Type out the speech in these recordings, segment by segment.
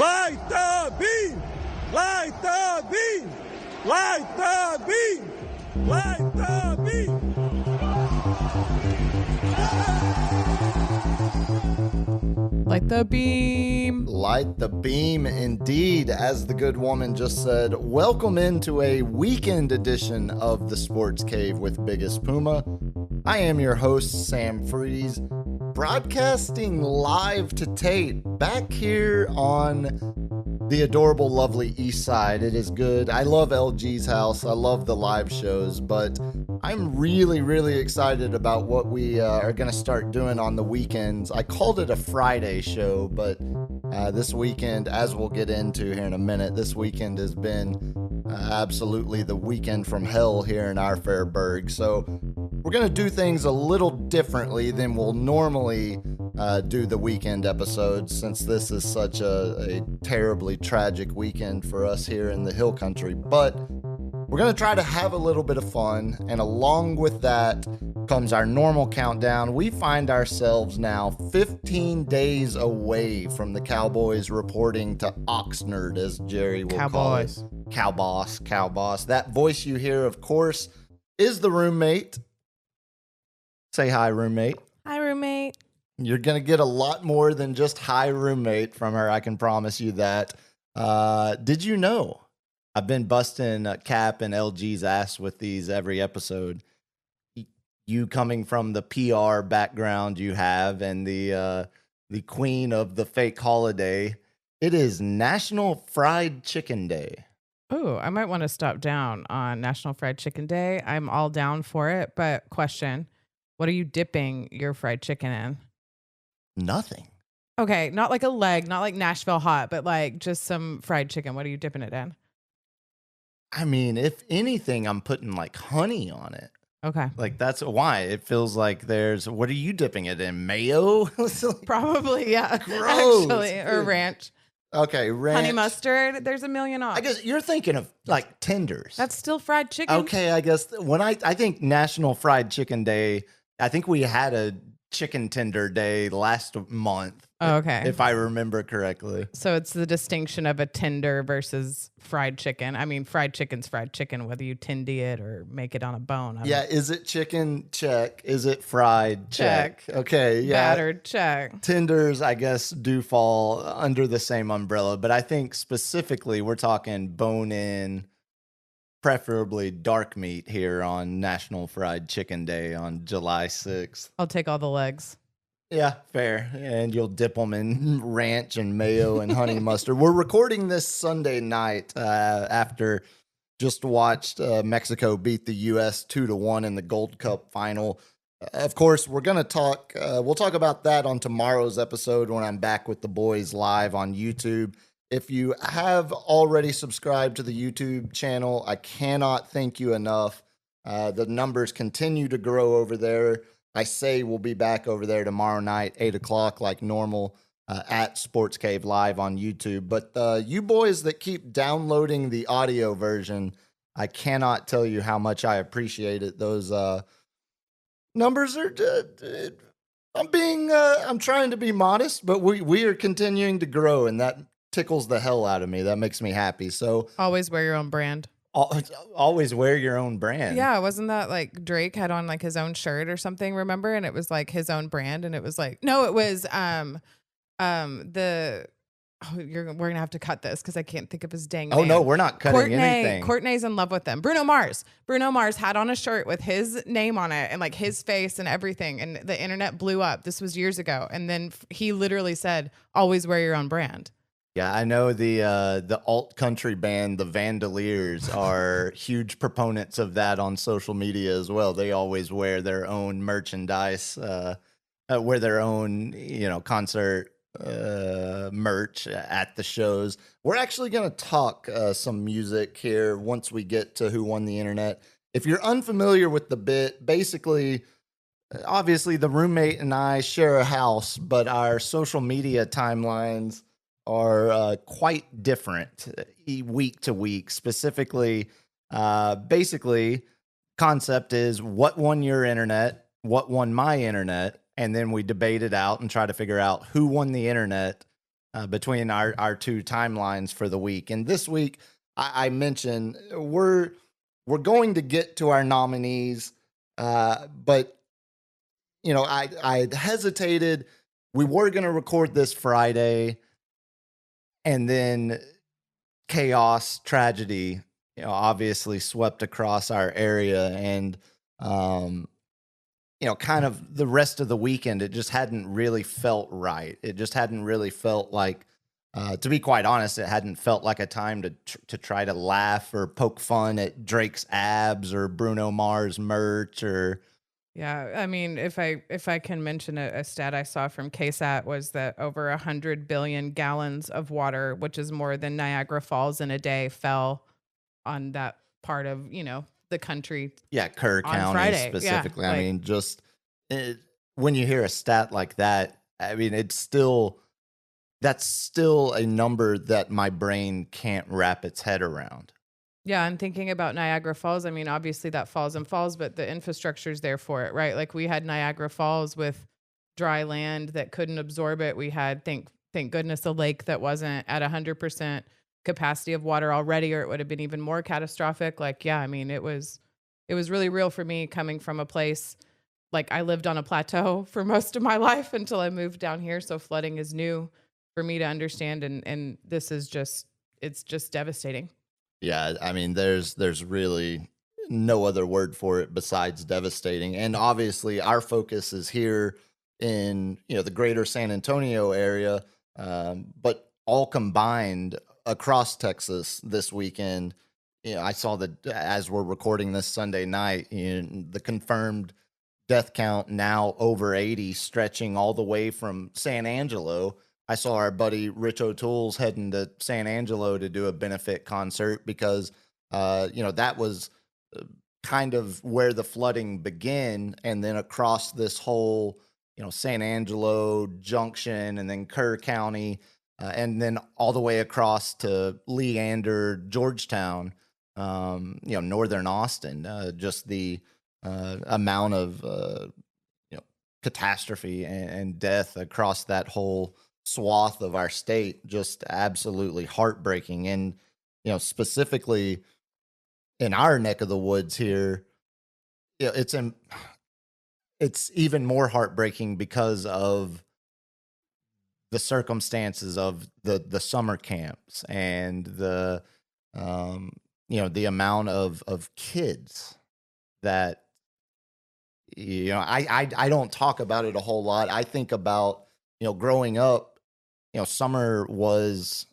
Light the beam! Light the beam! Light the beam! Light the beam! Light the beam. Light the beam, indeed. As the good woman just said, welcome into a weekend edition of the Sports Cave with Biggest Puma. I am your host, Sam Freas, broadcasting live to Tate, back here on the adorable, lovely East Side. It is good. I love LG's house. I love the live shows, but I'm really excited about what we are going to start doing on the weekends. I called it a Friday show, but this weekend, as we'll get into here in a minute, this weekend has been absolutely the weekend from hell here in our Fairburg. So we're going to do things a little differently than we'll normally do the weekend episodes, since this is such a terribly tragic weekend for us here in the Hill Country. But we're going to try to have a little bit of fun, and along with that comes our normal countdown. We find ourselves now 15 days away from the Cowboys reporting to Oxnard, as Jerry will call it. Cowboss. That voice you hear, of course, is the roommate. Say hi, roommate. Hi, roommate. You're going to get a lot more than just hi, roommate from her. I can promise you that. Did you know? I've been busting Cap and LG's ass with these every episode. You coming from the PR background you have and the queen of the fake holiday, it is National Fried Chicken Day. Oh, I might want to stop down on National Fried Chicken Day. I'm all down for it, but question, what are you dipping your fried chicken in? Nothing. Okay, not like a leg, not like Nashville hot, but like just some fried chicken. What are you dipping it in? I mean, if anything, I'm putting like honey on it. Okay. Like that's why it feels like there's, what are you dipping it in? Mayo? Probably, yeah. Gross. Actually, or ranch. Okay, ranch. Honey mustard, there's a million options. I guess you're thinking of like tenders. That's still fried chicken. Okay, I guess when I think National Fried Chicken Day, I think we had a chicken tender day last month. Oh, okay. If I remember correctly. So it's the distinction of a tender versus fried chicken. I mean, fried chicken's fried chicken, whether you tendy it or make it on a bone. Yeah, is it chicken? Check. Is it fried? Check. Okay, yeah. Battered? Check. Tenders, I guess, do fall under the same umbrella, but I think specifically we're talking bone-in, preferably dark meat here on National Fried Chicken Day on July 6th. I'll take all the legs. Yeah, fair. And you'll dip them in ranch and mayo and honey mustard. We're recording this Sunday night after just watched Mexico beat the U.S. 2-1 in the Gold Cup final. Of course, we're going to talk, we'll talk about that on tomorrow's episode when I'm back with the boys live on YouTube. If you have already subscribed to the YouTube channel, I cannot thank you enough. The numbers continue to grow over there. I say we'll be back over there tomorrow night, 8 o'clock, like normal, at Sports Cave Live on YouTube. But you boys that keep downloading the audio version, I cannot tell you how much I appreciate it. Those numbers are... I'm trying to be modest, but we are continuing to grow, and that tickles the hell out of me. That makes me happy. So always wear your own brand. Always wear your own brand. Yeah, wasn't that like Drake had on like his own shirt or something, remember? And it was like his own brand, and it was like, no, it was we're gonna have to cut this because I can't think of his dang name. Oh no, we're not cutting anything. Courtney's in love with them. Bruno Mars had on a shirt with his name on it and like his face and everything, and the internet blew up. This was years ago, and then he literally said, always wear your own brand. Yeah, I know the alt country band, the Vandaliers, are huge proponents of that on social media as well. They always wear their own merchandise, wear their own, concert merch at the shows. We're actually going to talk some music here once we get to Who Won the Internet. If you're unfamiliar with the bit, basically, obviously the roommate and I share a house, but our social media timelines are quite different week to week. Specifically, basically, concept is what won your internet, what won my internet, and then we debate it out and try to figure out who won the internet between our two timelines for the week. And this week, I mentioned we're going to get to our nominees, but I hesitated. We were going to record this Friday, and then chaos, tragedy, obviously swept across our area, and kind of the rest of the weekend, it just hadn't really felt right. It just hadn't really felt like, to be quite honest, it hadn't felt like a time to try to laugh or poke fun at Drake's abs or Bruno Mars merch or. Yeah, I mean, if I can mention a stat I saw from KSAT was that over 100 billion gallons of water, which is more than Niagara Falls in a day, fell on that part of the country. Yeah, Kerr on County Friday. specifically. Yeah, I mean, just when you hear a stat like that, I mean, that's still a number that my brain can't wrap its head around. Yeah, I'm thinking about Niagara Falls. I mean, obviously that falls and falls, but the infrastructure's there for it, right? Like we had Niagara Falls with dry land that couldn't absorb it. We had, thank goodness, a lake that wasn't at 100% capacity of water already, or it would have been even more catastrophic. Like, yeah, I mean, it was really real for me coming from a place. Like I lived on a plateau for most of my life until I moved down here. So flooding is new for me to understand. And this is it's just devastating. Yeah, I mean, there's really no other word for it besides devastating. And obviously, our focus is here in the greater San Antonio area, but all combined across Texas this weekend. I saw that as we're recording this Sunday night, the confirmed death count now over 80, stretching all the way from San Angelo. I saw our buddy Rich O'Toole's heading to San Angelo to do a benefit concert because, that was kind of where the flooding began. And then across this whole, San Angelo Junction and then Kerr County, and then all the way across to Leander, Georgetown, northern Austin, just the amount of, catastrophe and death across that whole swath of our state, just absolutely heartbreaking. And specifically in our neck of the woods here, it's even more heartbreaking because of the circumstances of the summer camps and the amount of kids that I don't talk about it a whole lot. I think about growing up, summer was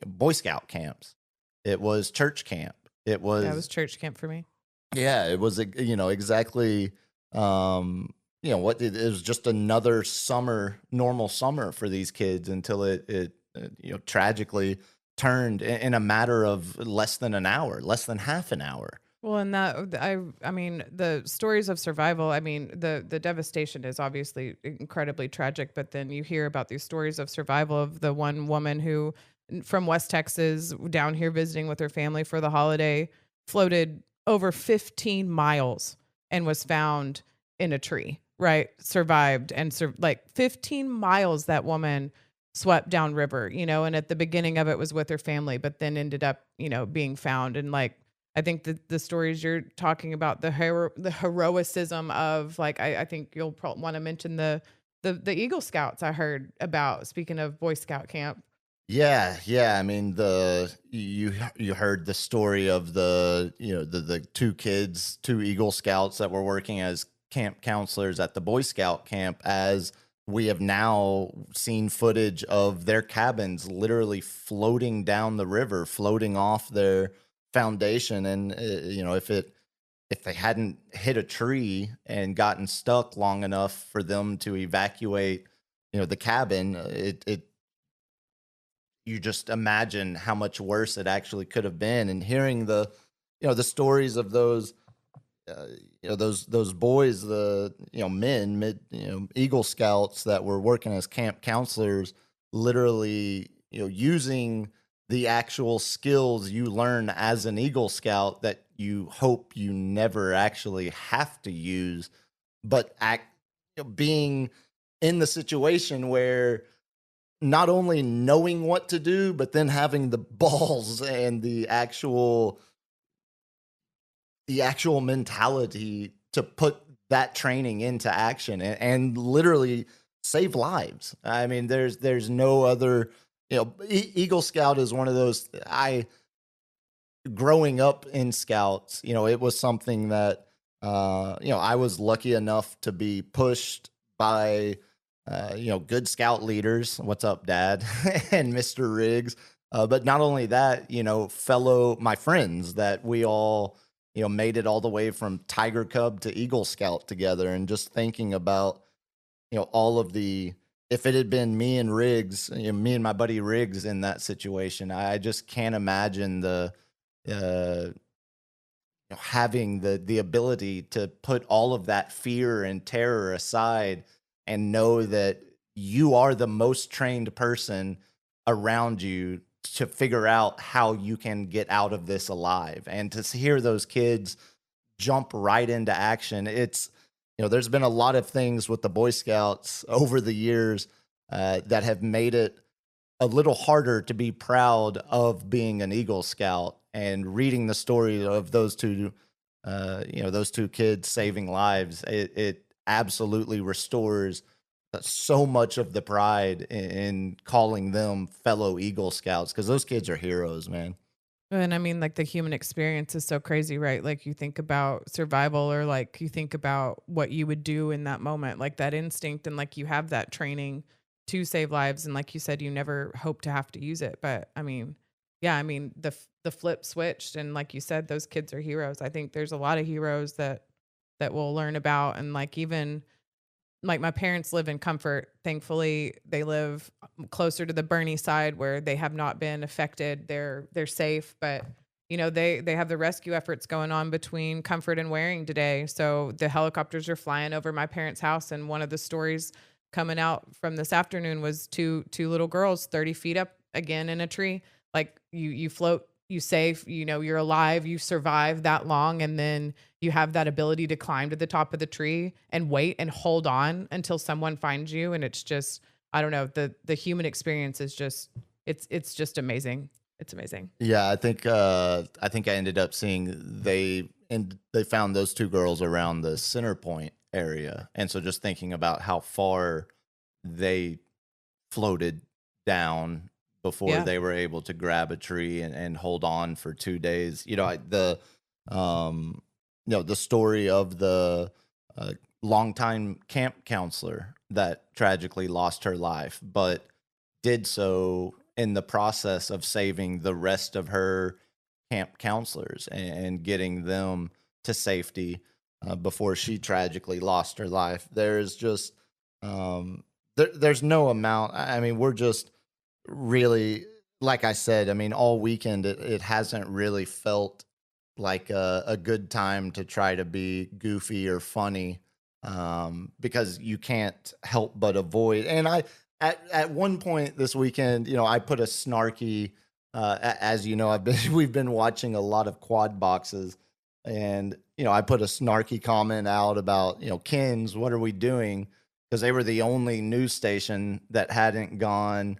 Boy Scout camps. It was church camp. It was church camp for me. Yeah, it was exactly what it was, just another summer, normal summer for these kids until it tragically turned in a matter of less than an hour, less than half an hour. Well, and that I mean, the stories of survival. I mean, the devastation is obviously incredibly tragic, but then you hear about these stories of survival of the one woman who, from West Texas, down here visiting with her family for the holiday, floated over 15 miles and was found in a tree. Right, survived and 15 miles. That woman swept down river, and at the beginning of it was with her family, but then ended up, being found. And I think the stories you're talking about, the heroicism of I think you'll probably want to mention the Eagle Scouts I heard about. Speaking of Boy Scout camp. Yeah. I mean, you heard the story of the two Eagle Scouts that were working as camp counselors at the Boy Scout camp, as we have now seen footage of their cabins literally floating down the river, floating off their foundation. And if they hadn't hit a tree and gotten stuck long enough for them to evacuate the cabin, you just imagine how much worse it actually could have been. And hearing the stories of those those boys, the Eagle Scouts that were working as camp counselors, literally using the actual skills you learn as an Eagle Scout that you hope you never actually have to use, but being in the situation where not only knowing what to do, but then having the balls and the actual mentality to put that training into action and literally save lives. I mean, there's no other, Eagle Scout is one of those. Growing up in Scouts, it was something that, I was lucky enough to be pushed by, good Scout leaders. What's up, Dad? And Mr. Riggs. But not only that, my friends that we all, made it all the way from Tiger Cub to Eagle Scout together. And just thinking about, all of if it had been me and Riggs, me and my buddy Riggs in that situation, I just can't imagine having the ability to put all of that fear and terror aside and know that you are the most trained person around you to figure out how you can get out of this alive. And to hear those kids jump right into action, it's, there's been a lot of things with the Boy Scouts over the years that have made it a little harder to be proud of being an Eagle Scout. And reading the story of those two kids saving lives, it absolutely restores so much of the pride in calling them fellow Eagle Scouts, because those kids are heroes, man. And I mean, like, the human experience is so crazy, right? Like, you think about survival, or like you think about what you would do in that moment, like that instinct, and like you have that training to save lives. And like you said, you never hope to have to use it. But I mean, yeah, I mean, the flip switched, and like you said, those kids are heroes. I think there's a lot of heroes that we'll learn about. And like, even like, my parents live in Comfort. Thankfully, they live closer to the Bernie side, where they have not been affected. They're safe, but they have the rescue efforts going on between Comfort and Waring today. So the helicopters are flying over my parents' house, and one of the stories coming out from this afternoon was two little girls 30 feet up again in a tree. Like, you float, you safe, you're alive, you survive that long, and then you have that ability to climb to the top of the tree and wait and hold on until someone finds you. And it's just, I don't know, the human experience is just, it's just amazing. It's amazing. Yeah, I think I ended up seeing they found those two girls around the Center Point area. And so just thinking about how far they floated down before they were able to grab a tree and hold on for 2 days. The story of the longtime camp counselor that tragically lost her life, but did so in the process of saving the rest of her camp counselors and getting them to safety before she tragically lost her life. There's just there's no amount. I mean, we're just really, like I said, I mean, all weekend it hasn't really felt like a good time to try to be goofy or funny, because you can't help but avoid. And at one point this weekend, I put a snarky, as we've been watching a lot of quad boxes, and I put a snarky comment out about, Kins, what are we doing? Because they were the only news station that hadn't gone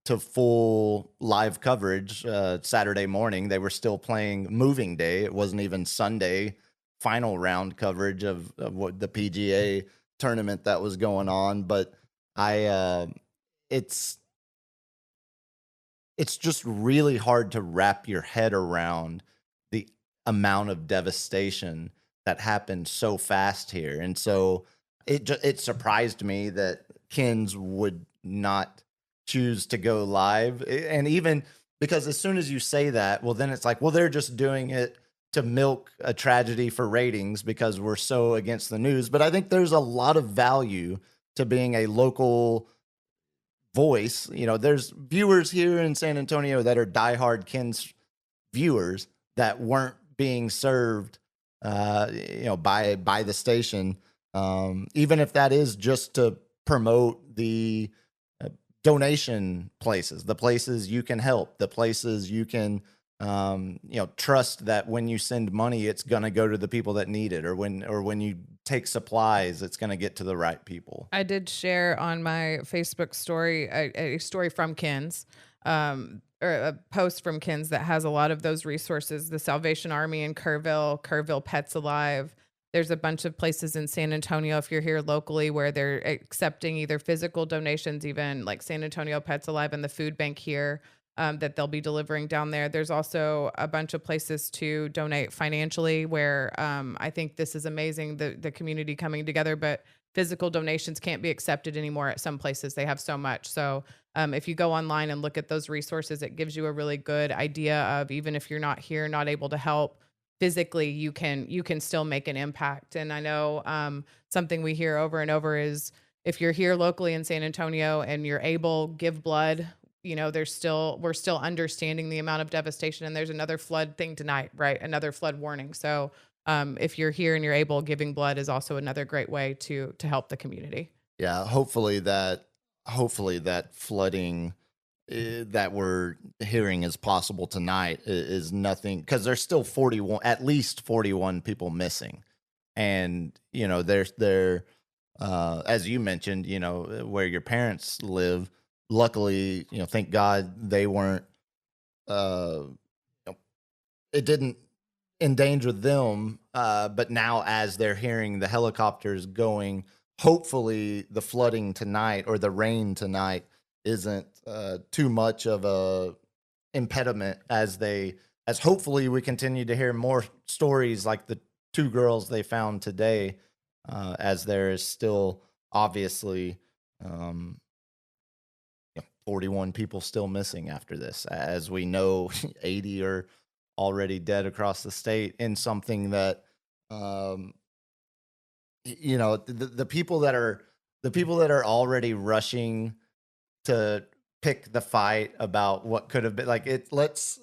to full live coverage Saturday morning. They were still playing moving day. It wasn't even Sunday final round coverage of what the PGA tournament that was going on. But it's just really hard to wrap your head around the amount of devastation that happened so fast here. And so it surprised me that Kins would not choose to go live. And even because as soon as you say that, well, then it's like, well, they're just doing it to milk a tragedy for ratings because we're so against the news. But I think there's a lot of value to being a local voice. There's viewers here in San Antonio that are diehard Kins viewers that weren't being served, by the station. Even if that is just to promote the donation places, the places you can help, the places you can trust that when you send money, it's going to go to the people that need it, or when you take supplies, it's going to get to the right people. I did share on my Facebook story a story from Kins, or a post from Kins that has a lot of those resources. The Salvation Army in Kerrville Pets Alive. There's a bunch of places in San Antonio, if you're here locally, where they're accepting either physical donations, even like San Antonio Pets Alive and the food bank here, that they'll be delivering down there. There's also a bunch of places to donate financially where I think this is amazing, the community coming together, but physical donations can't be accepted anymore at some places. They have so much. So if you go online and look at those resources, it gives you a really good idea of, even if you're not here, not able to help physically, you can still make an impact. And I know something we hear over and over is, if you're here locally in San Antonio and you're able, give blood. We're still understanding the amount of devastation, and there's another flood thing tonight, right? Another flood warning. So if you're here and you're able, giving blood is also another great way to help the community. Yeah, hopefully that flooding that we're hearing is possible tonight is nothing, because there's still at least 41 people missing, and there as you mentioned, where your parents live. Luckily, thank God they weren't. It didn't endanger them. But now, as they're hearing the helicopters going, hopefully the flooding tonight or the rain tonight isn't too much of a impediment, as hopefully we continue to hear more stories like the 2 girls they found today, as there is still obviously 41 people still missing after this. As we know, 80 are already dead across the state in something that the people that are already rushing to pick the fight about what could have been, like, let's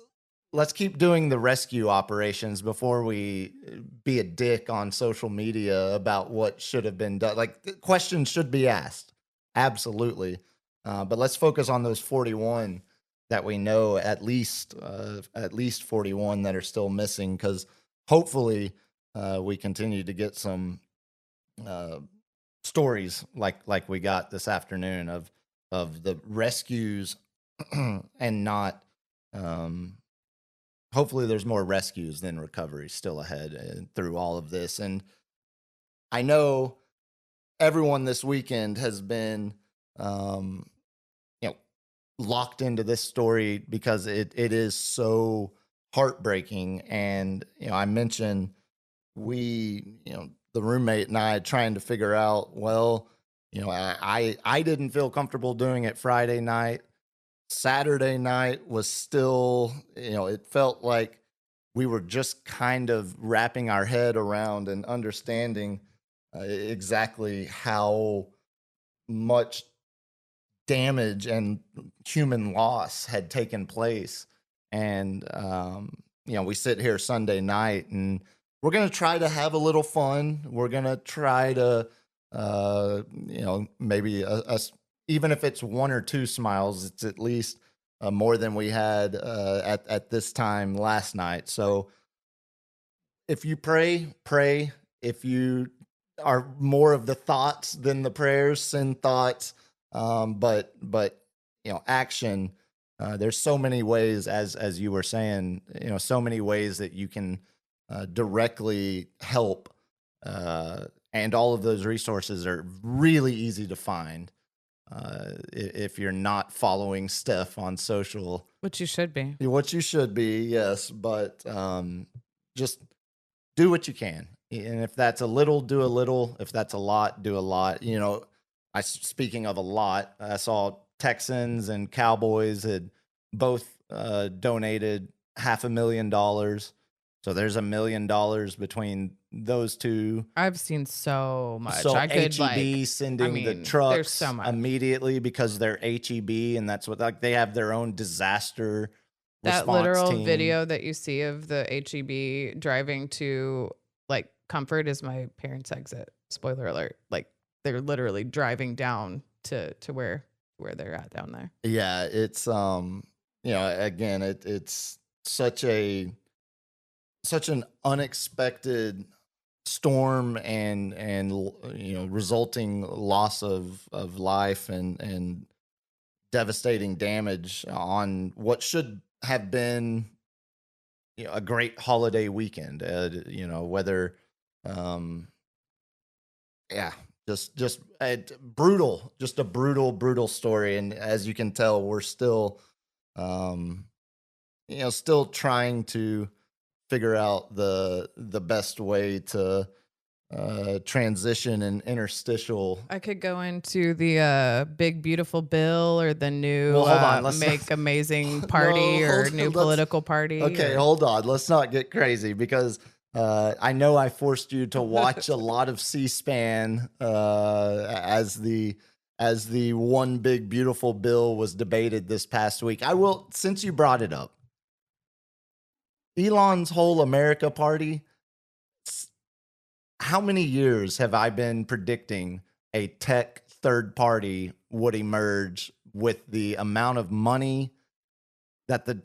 keep doing the rescue operations before we be a dick on social media about what should have been done. Like, questions should be asked, absolutely. But let's focus on those 41 that we know, at least 41 that are still missing, because hopefully we continue to get some stories like we got this afternoon of the rescues, and not hopefully there's more rescues than recovery still ahead through all of this. And I know everyone this weekend has been locked into this story because it is so heartbreaking. And I mentioned the roommate and I trying to figure out, well, I didn't feel comfortable doing it Friday night. Saturday night was still, it felt like we were just kind of wrapping our head around and understanding exactly how much damage and human loss had taken place. And we sit here Sunday night, and we're going to try to have a little fun. We're going to try to maybe even if it's 1 or 2 smiles, it's at least more than we had at this time last night. So if you pray. If you are more of the thoughts than the prayers, send thoughts. But action. There's so many ways, as you were saying, so many ways that you can directly help, and all of those resources are really easy to find if you're not following Steph on social, Which you should be. Yes, but just do what you can, and if that's a little, do a little. If that's a lot, do a lot. Speaking of a lot, I saw Texans and Cowboys had both donated $500,000. So there's $1 million between those two. I've seen so much. So I could HEB sending the trucks so immediately because they're HEB, and that's what they have their own disaster that response literal team. Video that you see of the HEB driving to Comfort is my parents' exit. Spoiler alert. They're literally driving down to where they're at down there. Yeah, it's again, it's such an unexpected storm and resulting loss of life and devastating damage on what should have been a great holiday weekend. Whether just brutal, just a brutal story. And as you can tell, we're still still trying to figure out the best way to transition and interstitial. I could go into the Big Beautiful Bill or the new Well, hold on, let's Make not- Amazing Party No, or hold new on, political party. Okay, hold on. Let's not get crazy because I know I forced you to watch a lot of C-SPAN as the one big beautiful bill was debated this past week. I will, since you brought it up, Elon's whole America party. How many years have I been predicting a tech third party would emerge with the amount of money that the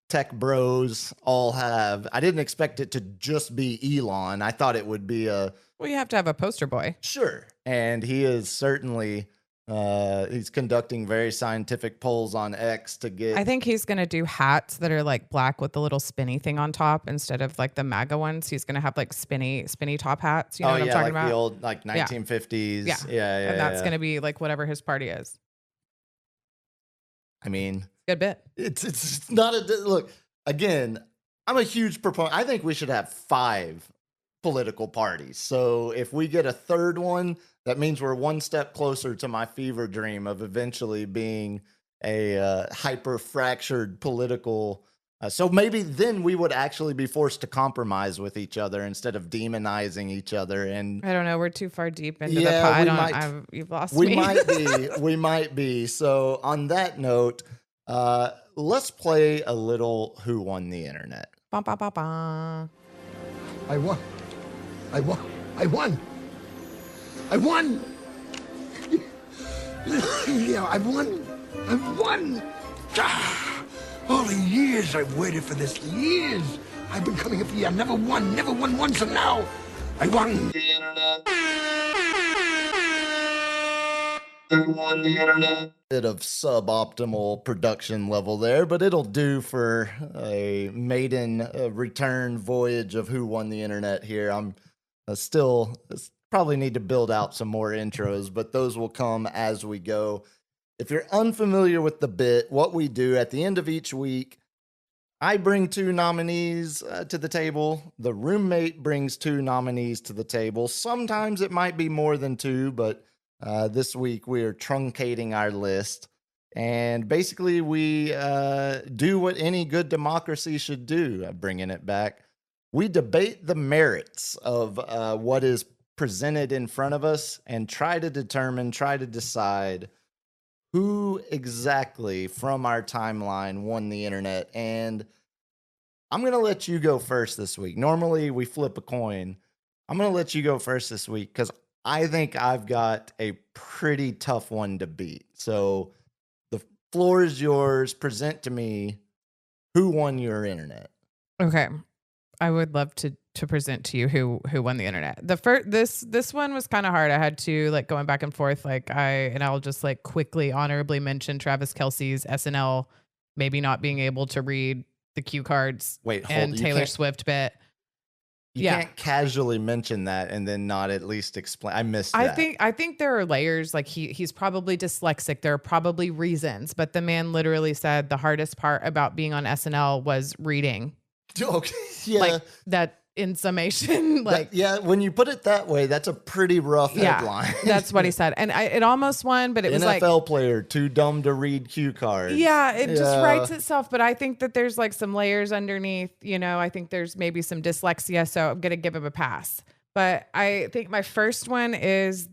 tech bros all have? I didn't expect it to just be Elon. I thought it would be Well, you have to have a poster boy. Sure. And he is certainly, he's conducting very scientific polls on X to get. I think he's going to do hats that are like black with the little spinny thing on top instead of like the MAGA ones. He's going to have like spinny top hats. You know what I'm talking about? The old 1950s. Yeah. And that's going to be like whatever his party is. I mean, good bit. It's not look, again, I'm a huge proponent. I think we should have 5 political parties. So if we get a third one, that means we're one step closer to my fever dream of eventually being a hyper fractured political. So maybe then we would actually be forced to compromise with each other instead of demonizing each other. And I don't know. We're too far deep into the pot. You've lost me. We might be. So on that note, let's play a little Who Won the Internet. Ba, ba, ba, ba. I won. Yeah, I won. Ah, all the years I've waited for this. Years. I've been coming here for years. I never won once, and now I won. Bit of suboptimal production level there, but it'll do for a maiden return voyage of Who Won the Internet here. I'm still probably need to build out some more intros, but those will come as we go. If you're unfamiliar with the bit, what we do at the end of each week, I bring 2 nominees to the table. The roommate brings 2 nominees to the table. Sometimes it might be more than 2, but this week we are truncating our list. And basically we do what any good democracy should do, bringing it back. We debate the merits of what is presented in front of us and try to decide who exactly from our timeline won the internet. And I'm going to let you go first this week. Normally we flip a coin. I'm going to let you go first this week because I think I've got a pretty tough one to beat. So the floor is yours. Present to me who won your internet. Okay. I would love to present to you who won the internet. The first this one was kind of hard. I had to like going back and forth. I'll just like quickly honorably mention Travis Kelce's SNL maybe not being able to read the cue cards. And Taylor Swift bit. You can't casually mention that and then not at least explain. I missed that. I think there are layers. Like he's probably dyslexic. There are probably reasons, but the man literally said the hardest part about being on SNL was reading. Okay. Yeah. Like that in summation. When you put it that way, that's a pretty rough headline. That's what he said. And it almost won, but it was like NFL player too dumb to read cue cards. Yeah, it just writes itself. But I think that there's like some layers underneath, I think there's maybe some dyslexia. So I'm going to give him a pass. But I think my first one is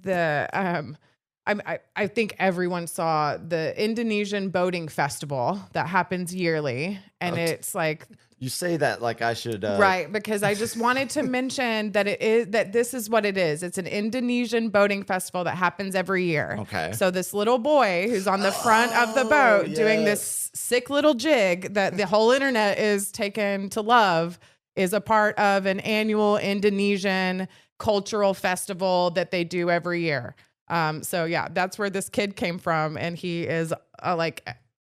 I think everyone saw the Indonesian boating festival that happens yearly, and it's like, you say that like I should right, because I just wanted to mention that this is what it is. It's an Indonesian boating festival that happens every year. Okay. So this little boy who's on the front of the boat doing this sick little jig that the whole internet is taken to love is a part of an annual Indonesian cultural festival that they do every year. So yeah, that's where this kid came from, and he is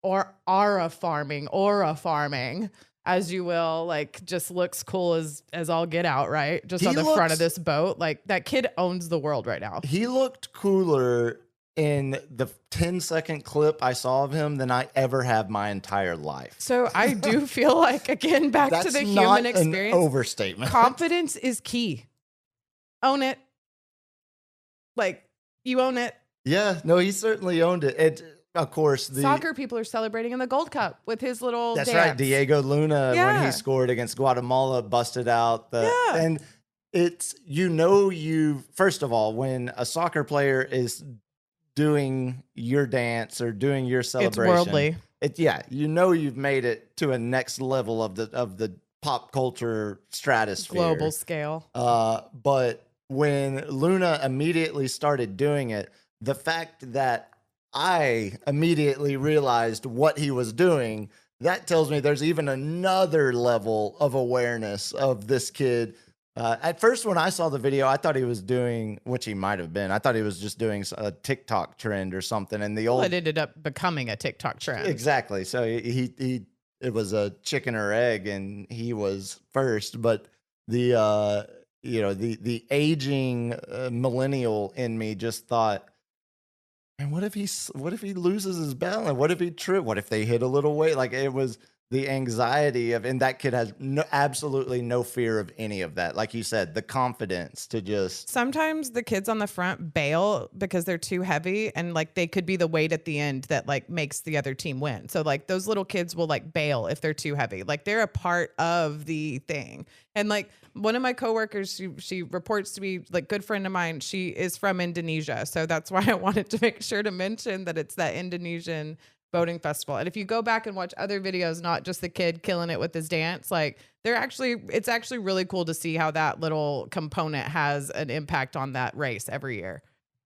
aura farming, as you will, like just looks cool as all get out, right? Just on the front of this boat. Like that kid owns the world right now. He looked cooler in the 10-second clip I saw of him than I ever have my entire life. So I do feel like, again, back to the human experience. An overstatement. Confidence is key. Own it. Like, you own it. Yeah, no, he certainly owned it. Of course, the soccer people are celebrating in the Gold Cup with his little That's dance. right. Diego Luna, when he scored against Guatemala, busted out and it's, first of all, when a soccer player is doing your dance or doing your celebration, it's worldly. You've made it to a next level of the pop culture stratosphere, global scale. But when Luna immediately started doing it, the fact that I immediately realized what he was doing, that tells me there's even another level of awareness of this kid. At first, when I saw the video, I thought he was doing, which he might have been, I thought he was just doing a TikTok trend or something. And it ended up becoming a TikTok trend. Exactly. So it was a chicken or egg, and he was first. But the aging millennial in me just thought, and what if he loses his balance? What if he trip? What if they hit a little weight? Like, it was the anxiety and that kid has absolutely no fear of any of that. Like you said, the confidence to just. Sometimes the kids on the front bail because they're too heavy, and like they could be the weight at the end that like makes the other team win. So like those little kids will like bail if they're too heavy. Like they're a part of the thing. And like one of my coworkers, she reports to be like good friend of mine. She is from Indonesia. So that's why I wanted to make sure to mention that it's that Indonesian boating festival. And if you go back and watch other videos, not just the kid killing it with his dance, like it's actually really cool to see how that little component has an impact on that race every year.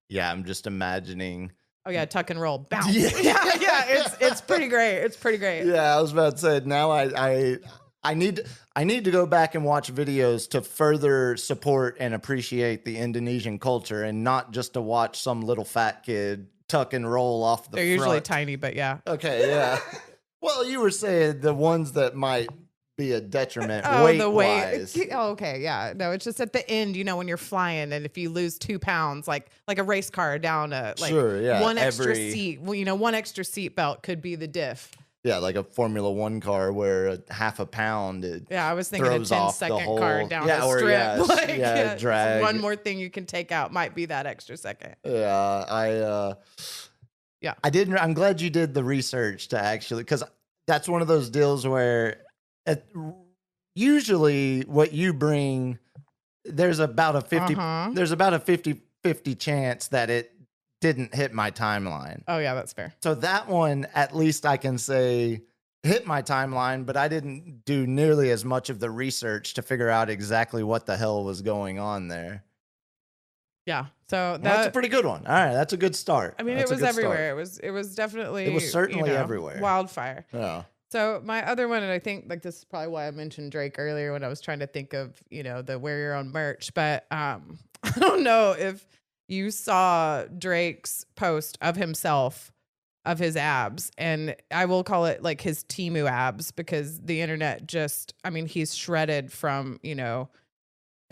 Yeah, I'm just imagining. Oh yeah, tuck and roll, bounce. Yeah, it's pretty great. It's pretty great. Yeah, I was about to say, now I need to go back and watch videos to further support and appreciate the Indonesian culture, and not just to watch some little fat kid tuck and roll off the front. They're usually tiny, but yeah. Okay, yeah. Well, you were saying the ones that might be a detriment weight-wise. Oh, okay, yeah. No, it's just at the end, when you're flying, and if you lose 2 pounds, like a race car down one extra seat, one extra seat belt could be the diff. Yeah, like a Formula One car where a half a pound. I was thinking a 10-second car down the strip. Drag. One more thing you can take out might be that extra second. Yeah, I'm glad you did the research to actually, because that's one of those deals where usually what you bring, there's about a 50 chance that it didn't hit my timeline. Oh yeah, that's fair. So that one, at least I can say hit my timeline, but I didn't do nearly as much of the research to figure out exactly what the hell was going on there. Yeah. So that's a pretty good one. All right, that's a good start. I mean, it was everywhere. It was definitely. It was certainly everywhere. Wildfire. Yeah. So my other one, and I think like this is probably why I mentioned Drake earlier when I was trying to think of the wear your own merch, but I don't know if you saw Drake's post of himself, of his abs, and I will call it like his Temu abs, because the internet he's shredded from,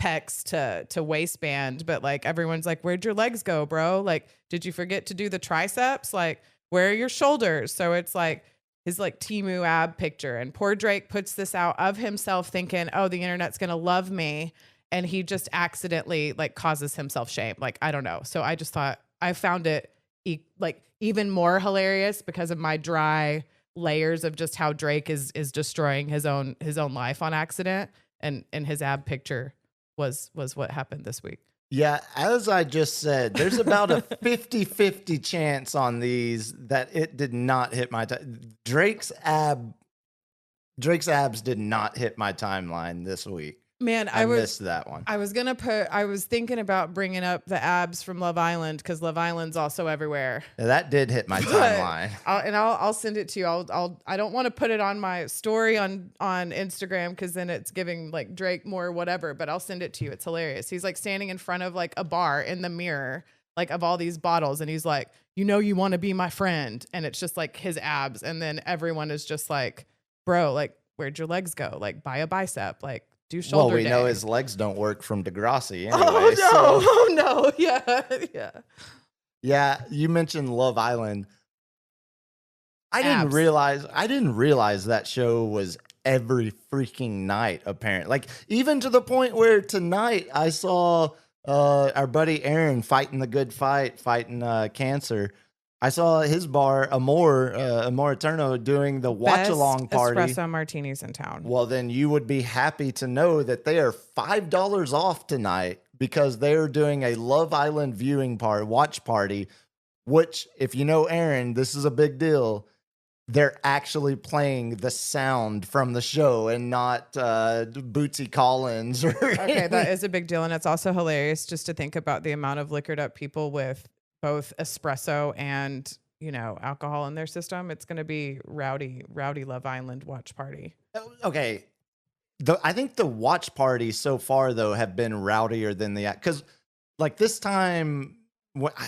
pecs to waistband, but like everyone's like, where'd your legs go, bro? Like, did you forget to do the triceps? Like, where are your shoulders? So it's like his like Temu ab picture, and poor Drake puts this out of himself thinking, oh, the internet's going to love me. And he just accidentally like causes himself shame. Like, I don't know. So I just thought I found it even more hilarious because of my dry layers of just how Drake is destroying his own life on accident. And his ab picture was what happened this week. Yeah, as I just said, there's about a 50-50 chance on these that it did not hit my Drake's abs did not hit my timeline this week. Man, I missed that one. I was thinking about bringing up the abs from Love Island because Love Island's also everywhere. Yeah, that did hit my timeline. I'll send it to you. I don't want to put it on my story on Instagram because then it's giving like Drake more whatever, but I'll send it to you. It's hilarious. He's like standing in front of like a bar in the mirror, like of all these bottles. And he's like, you want to be my friend. And it's just like his abs. And then everyone is just like, bro, like, where'd your legs go? Like buy a bicep, like, do shoulder well, we day. know his legs don't work from Degrassi anyway. Oh, no. So. Oh, no. Yeah. Yeah, you mentioned Love Island. I didn't realize that show was every freaking night, apparently. Like, even to the point where tonight I saw our buddy Aaron fighting the good fight, fighting cancer. I saw his bar, Amor Eterno, doing the watch-along party. Espresso martinis in town. Well, then you would be happy to know that they are $5 off tonight because they are doing a Love Island watch party, which, if you know Aaron, this is a big deal. They're actually playing the sound from the show and not Bootsy Collins. Okay, that is a big deal. And it's also hilarious just to think about the amount of liquored up people with both espresso and, alcohol in their system. It's going to be rowdy Love Island watch party. Okay. I think the watch parties so far, though, have been rowdier than because like this time,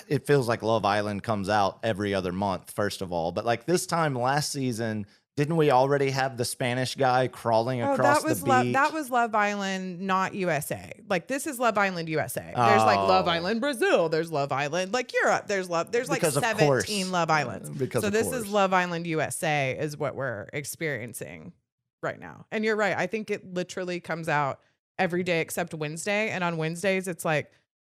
it feels like Love Island comes out every other month, first of all. But like this time last season, didn't we already have the Spanish guy crawling across the beach? That was Love Island, not USA. Like this is Love Island USA. There's like Love Island Brazil. There's Love Island like Europe. There's like because 17 Love Islands. So this is Love Island USA is what we're experiencing right now. And you're right. I think it literally comes out every day except Wednesday. And on Wednesdays, it's like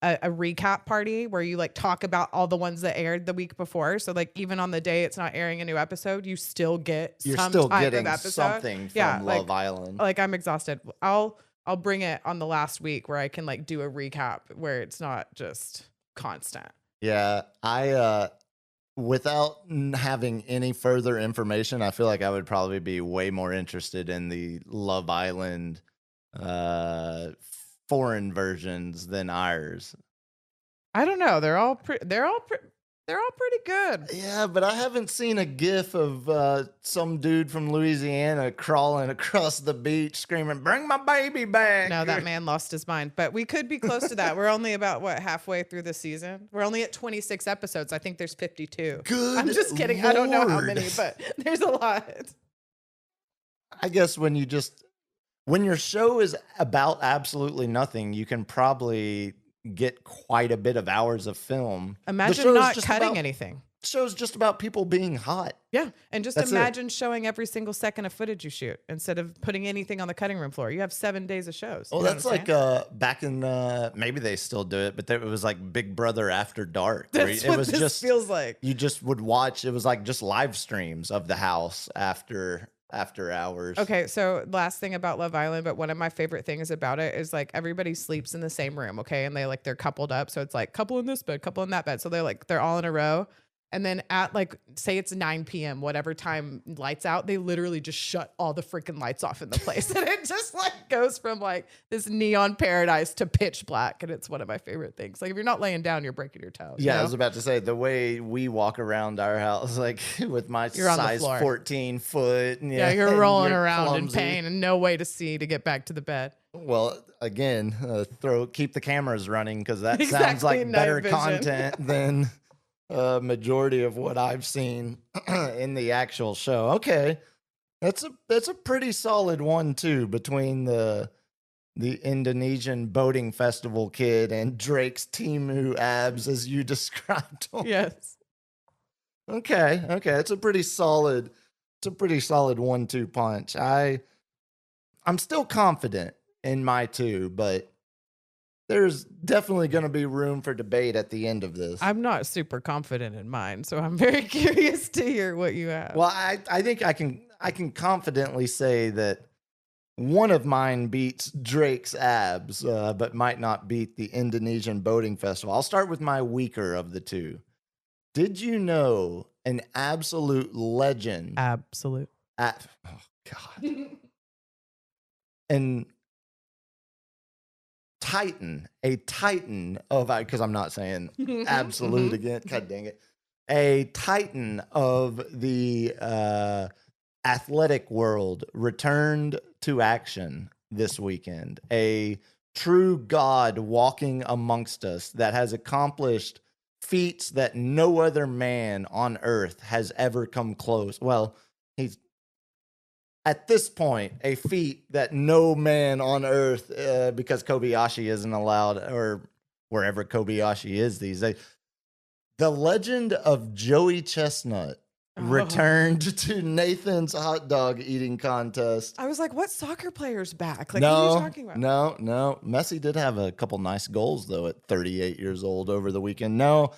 a recap party where you like talk about all the ones that aired the week before. So like even on the day it's not airing a new episode, you're still getting something from Love Island. Like I'm exhausted. I'll bring it on the last week where I can like do a recap where it's not just constant. Yeah, I without having any further information, I feel like I would probably be way more interested in the Love Island foreign versions than ours. I don't know. They're all pretty good. Yeah, but I haven't seen a gif of some dude from Louisiana crawling across the beach screaming, "Bring my baby back." No, that man lost his mind. But we could be close to that. We're only about halfway through the season. We're only at 26 episodes. I think there's 52. Good. I'm just kidding. Lord. I don't know how many, but there's a lot. I guess when your show is about absolutely nothing, you can probably get quite a bit of hours of film. Imagine not cutting anything. The show's just about people being hot. Yeah. And just imagine showing every single second of footage you shoot instead of putting anything on the cutting room floor. You have 7 days of shows. Oh, that's like back in maybe they still do it, but it was like Big Brother After Dark. That's what this feels like. You just would watch. It was like just live streams of the house after hours. Okay, so last thing about Love Island, but one of my favorite things about it is like everybody sleeps in the same room, okay? And they're coupled up. So it's like couple in this bed, couple in that bed. So they're all in a row. And then at like, say it's 9 p.m., whatever time lights out, they literally just shut all the freaking lights off in the place. And it just like goes from like this neon paradise to pitch black. And it's one of my favorite things. Like if you're not laying down, you're breaking your toe. Yeah, I was about to say the way we walk around our house, like with my size 14 foot. Yeah, you're rolling around clumsy. In pain and no way to see to get back to the bed. Well, again, keep the cameras running because that sounds like better content than majority of what I've seen in the actual show. Okay, that's a pretty solid one too, between the Indonesian boating festival kid and Drake's Timu abs as you described them. Yes. Okay, it's a pretty solid 1-2 punch. I'm still confident in my 2, but there's definitely going to be room for debate at the end of this. I'm not super confident in mine, so I'm very curious to hear what you have. Well, I think I can confidently say that one of mine beats Drake's abs, but might not beat the Indonesian boating festival. I'll start with my weaker of the two. Did you know an absolute legend? Absolute. Oh, God. And a titan of, because I'm not saying absolute again. God dang it. A titan of the athletic world returned to action this weekend. A true god walking amongst us that has accomplished feats that no other man on earth has ever come close. Well, he's at this point a feat that no man on earth, because Kobayashi isn't allowed, or wherever Kobayashi is these days. The legend of Joey Chestnut returned to Nathan's hot dog eating contest. I was like, what soccer player's back? Like, No, what are you talking about? No. Messi did have a couple nice goals, though, at 38 years old over the weekend. No,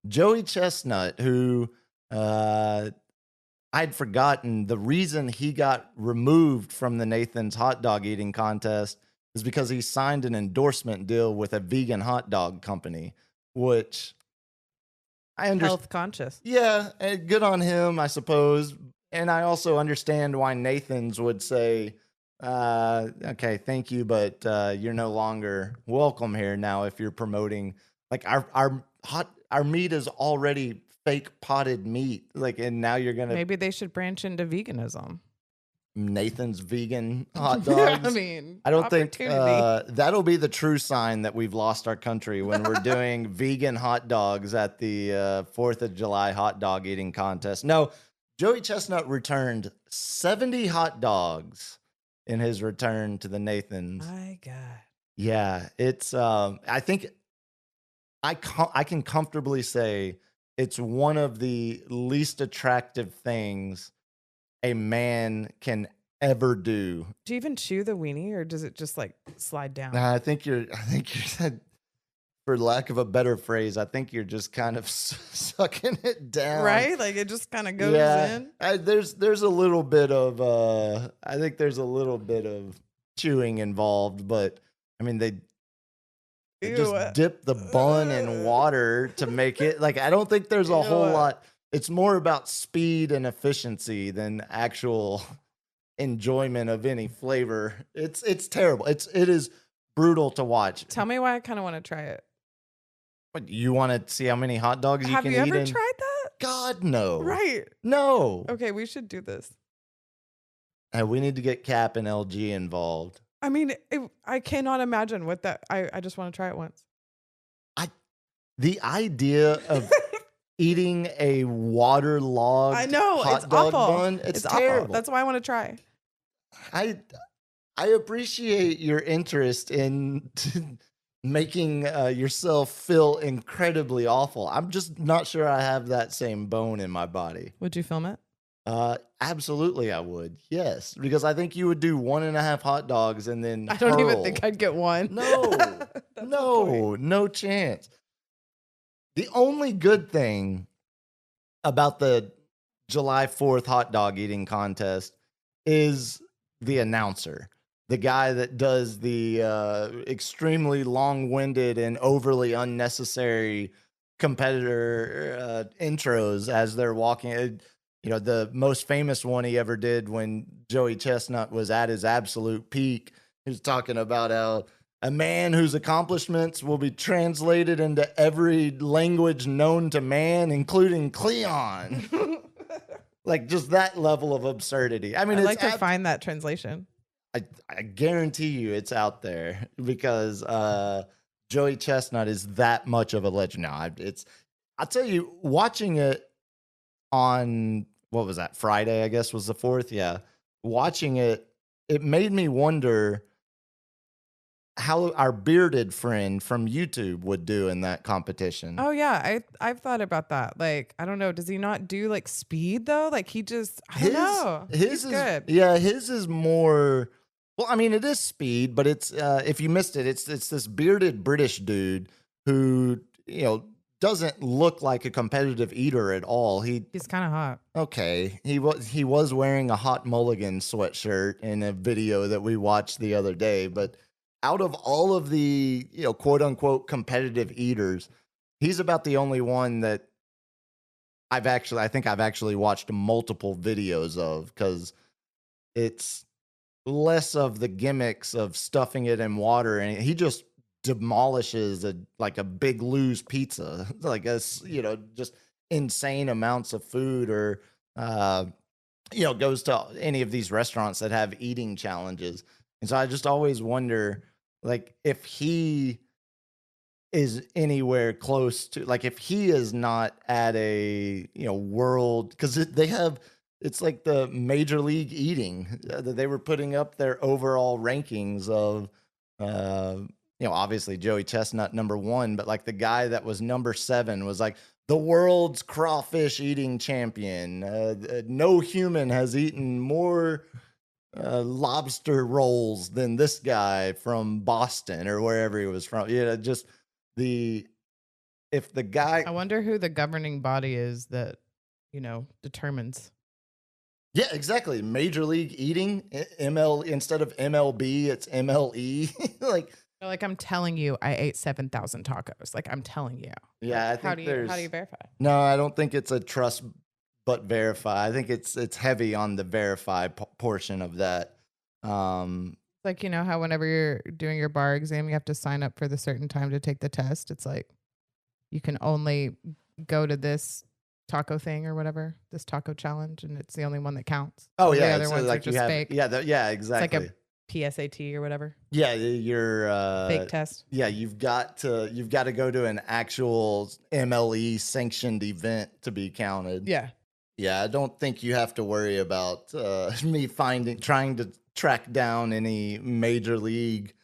Joey Chestnut, who I'd forgotten the reason he got removed from the Nathan's hot dog eating contest is because he signed an endorsement deal with a vegan hot dog company, which I understand. Health conscious. Yeah, good on him, I suppose. And I also understand why Nathan's would say, okay, thank you, but you're no longer welcome here now if you're promoting, like, our meat is already fake potted meat, like, and now you're gonna, maybe they should branch into veganism. Nathan's vegan hot dogs. I mean, I don't think that'll be the true sign that we've lost our country when we're doing vegan hot dogs at the 4th of July hot dog eating contest. No, Joey Chestnut returned 70 hot dogs in his return to the Nathan's. My God. Yeah, it's I think I can comfortably say it's one of the least attractive things a man can ever do. Do you even chew the weenie, or does it just like slide down? I think you're for lack of a better phrase, I think you're just kind of sucking it down. Right? Like it just kind of goes in. There's a little bit of I think there's a little bit of chewing involved, but I mean they just dip the bun in water to make it, like, I don't think there's a whole lot. It's more about speed and efficiency than actual enjoyment of any flavor. It's terrible. It is brutal to watch. Tell me why I kind of want to try it. What, you want to see how many hot dogs you Have can you eat? ever tried that? God, no. Right. No. Okay, we should do this. We need to get Cap and LG involved. I mean, I cannot imagine what that. I just want to try it once. The idea of eating a waterlogged hot dog bun, it's terrible. Awful. That's why I want to try. I appreciate your interest in making yourself feel incredibly awful. I'm just not sure I have that same bone in my body. Would you film it? Absolutely, I would. Yes, because I think you would do 1.5 hot dogs and then I don't even think I'd get one. No, no chance. The only good thing about the July 4th hot dog eating contest is the announcer, the guy that does the extremely long-winded and overly unnecessary competitor intros as they're walking. You know, the most famous one he ever did when Joey Chestnut was at his absolute peak. He was talking about how a man whose accomplishments will be translated into every language known to man, including Cleon. Like, just that level of absurdity. I mean, I'd like to find that translation. I guarantee you it's out there because Joey Chestnut is that much of a legend. Now, I'll tell you, watching it on, what was that, Friday, I guess was the 4th. Yeah. Watching it made me wonder how our bearded friend from YouTube would do in that competition. Oh yeah, I've thought about that. Like, I don't know, does he not do like speed though? Like he just, I don't know. His is good. Yeah, his is more, well, I mean, it is speed, but it's if you missed it, it's this bearded British dude who, you know, doesn't look like a competitive eater at all. He's kind of hot. Okay. He was wearing a Hot Mulligan sweatshirt in a video that we watched the other day, but out of all of the, quote unquote competitive eaters, he's about the only one that I think I've actually watched multiple videos of, because it's less of the gimmicks of stuffing it in water, and he just demolishes a Big Lou's pizza, just insane amounts of food, or goes to any of these restaurants that have eating challenges. And so I just always wonder, if he is anywhere close to, if he is not at a world, because it's like the Major League Eating that they were putting up their overall rankings of obviously Joey Chestnut #1, but the guy that was #7 was the world's crawfish eating champion. No human has eaten more lobster rolls than this guy from Boston or wherever he was from. Just if the guy, I wonder who the governing body is that determines. Yeah, exactly. Major League Eating, ML, instead of MLB, it's MLE. I'm telling you, I ate 7,000 tacos. I'm telling you. Yeah, I think how do you verify? No, I don't think it's a trust but verify. I think it's heavy on the verify portion of that. How whenever you're doing your bar exam, you have to sign up for the certain time to take the test. It's you can only go to this taco thing or whatever, this taco challenge, and it's the only one that counts. Oh the yeah, other ones are just fake. Yeah, exactly. It's PSAT or whatever. Yeah, your fake test. Yeah, you've got to go to an actual MLE sanctioned event to be counted. Yeah. Yeah, I don't think you have to worry about me trying to track down any Major League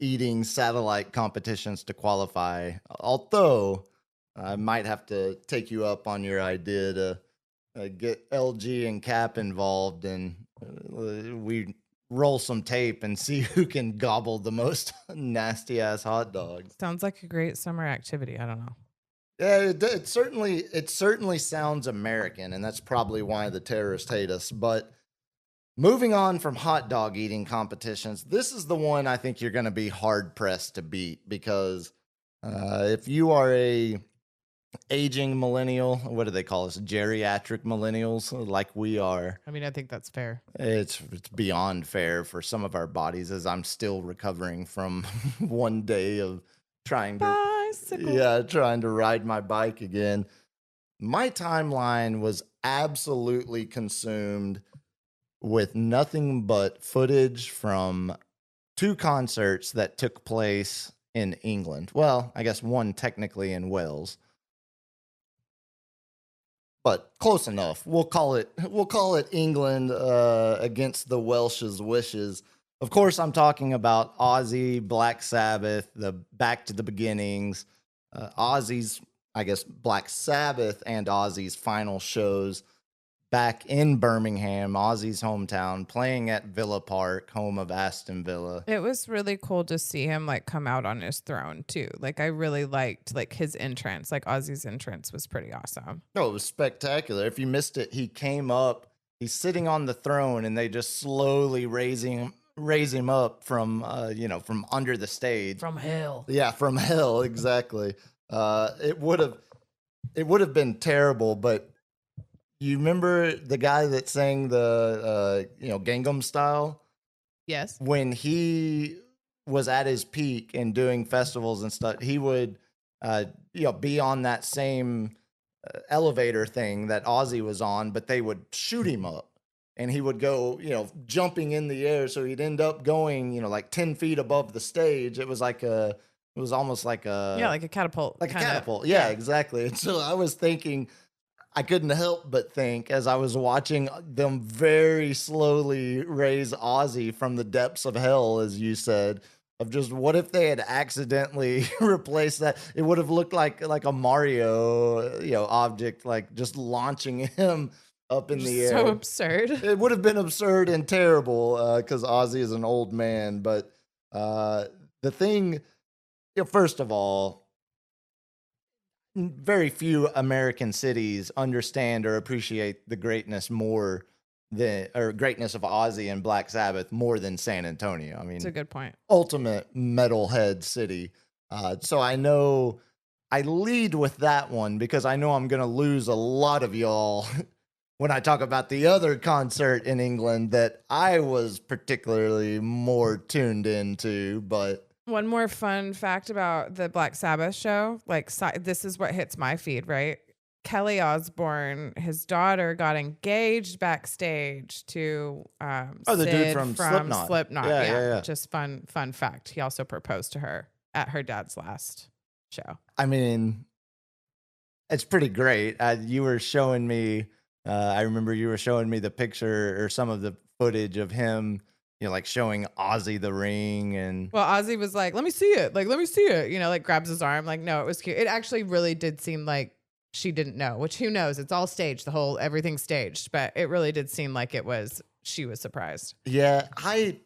eating satellite competitions to qualify. Although I might have to take you up on your idea to get LG and Cap involved, and we roll some tape and see who can gobble the most nasty ass hot dogs. Sounds like a great summer activity. I don't know. Yeah, it certainly sounds American, and that's probably why the terrorists hate us. But moving on from hot dog eating competitions, this is the one I think you're going to be hard pressed to beat, because if you are a aging millennial, what do they call us? Geriatric millennials, like we are. I mean, I think that's fair. It's beyond fair for some of our bodies, as I'm still recovering from one day of trying to ride my bike again. My timeline was absolutely consumed with nothing but footage from 2 concerts that took place in England. Well, I guess one technically in Wales, but close enough. We'll call it England against the Welsh's wishes. Of course, I'm talking about Ozzy, Black Sabbath, the Back to the Beginnings, Ozzy's, I guess, Black Sabbath and Ozzy's final shows back in Birmingham, Ozzy's hometown, playing at Villa Park, home of Aston Villa. It was really cool to see him come out on his throne too. I really liked his entrance. Ozzy's entrance was pretty awesome. Oh, it was spectacular. If you missed it, he came up, he's sitting on the throne, and they just slowly raise him up from from under the stage. From hell. Yeah, from hell, exactly. It would have been terrible, but you remember the guy that sang the Gangnam Style? Yes. When he was at his peak and doing festivals and stuff, he would be on that same elevator thing that Ozzy was on, but they would shoot him up. And he would go, jumping in the air. So he'd end up going, 10 feet above the stage. It was almost like a... Yeah, like a catapult. Like a catapult. Yeah, exactly. And so I was thinking, I couldn't help but think, as I was watching them very slowly raise Ozzy from the depths of hell, as you said, of just what if they had accidentally replaced that? It would have looked like a Mario, object, just launching him up in the air. So absurd. It would have been absurd and terrible because Ozzy is an old man. But the thing, first of all, very few American cities understand or appreciate the greatness more than, or greatness of Ozzy and Black Sabbath more than San Antonio. I mean, It's a good point. ultimate metalhead city. So I know I lead with that one because I know I'm going to lose a lot of y'all when I talk about the other concert in England that I was particularly more tuned into. But One more fun fact about the Black Sabbath show, like this is what hits my feed, right? Kelly Osbourne, his daughter, got engaged backstage to the dude Sid from Slipknot. Yeah. Just fun fact. He also proposed to her at her dad's last show. I mean, it's pretty great. You were showing me, I remember you were showing me the picture or some of the footage of him, you know, like showing Ozzy the ring. And well, Ozzy was like, let me see it. Like, let me see it. You know, like grabs his arm. Like, no, it was cute. It actually really did seem like she didn't know, which who knows? It's all staged. Everything's staged, but it really did seem like she was surprised. Yeah. I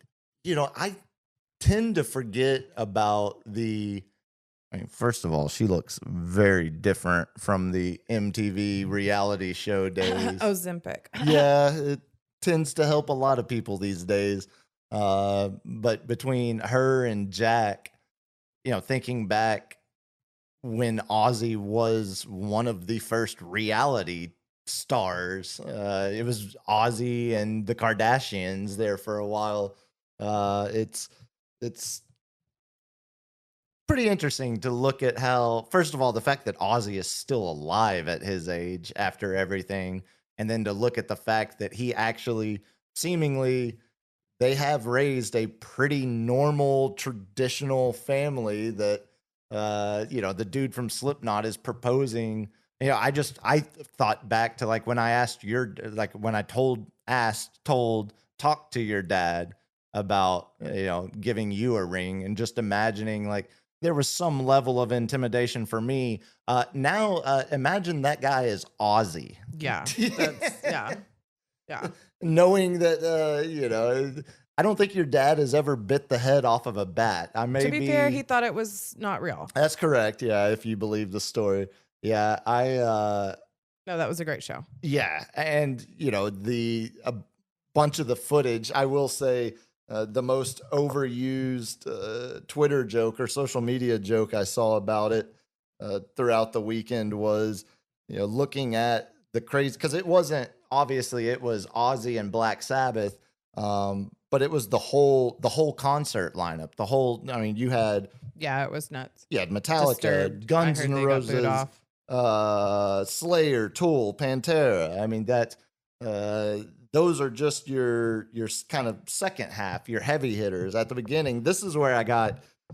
tend to forget about I mean, first of all, she looks very different from the MTV reality show days. Ozempic. Yeah, it tends to help a lot of people these days. But between her and Jack, you know, thinking back when Ozzy was one of the first reality stars, it was Ozzy and the Kardashians there for a while. It's pretty interesting to look at how, first of all, the fact that Ozzy is still alive at his age after everything, and then to look at the fact that he actually seemingly they have raised a pretty normal traditional family that the dude from Slipknot is proposing. You know, I thought back to like when I asked when I talked to your dad about, you know, giving you a ring, and just imagining like there was some level of intimidation for me. Now imagine that guy is Ozzy. Yeah. Yeah. Knowing that, I don't think your dad has ever bit the head off of a bat. To be fair, he thought it was not real. That's correct. Yeah. If you believe the story. Yeah. No, that was a great show. Yeah. And, a bunch of the footage, I will say, the most overused Twitter joke or social media joke I saw about it throughout the weekend was, looking at the crazy, because it was Ozzy and Black Sabbath, but it was the whole concert lineup. You had it was nuts. You had Metallica, Disturbed. Guns N' Roses, Slayer, Tool, Pantera. I mean those are just your kind of second half, your heavy hitters. At the beginning, this is where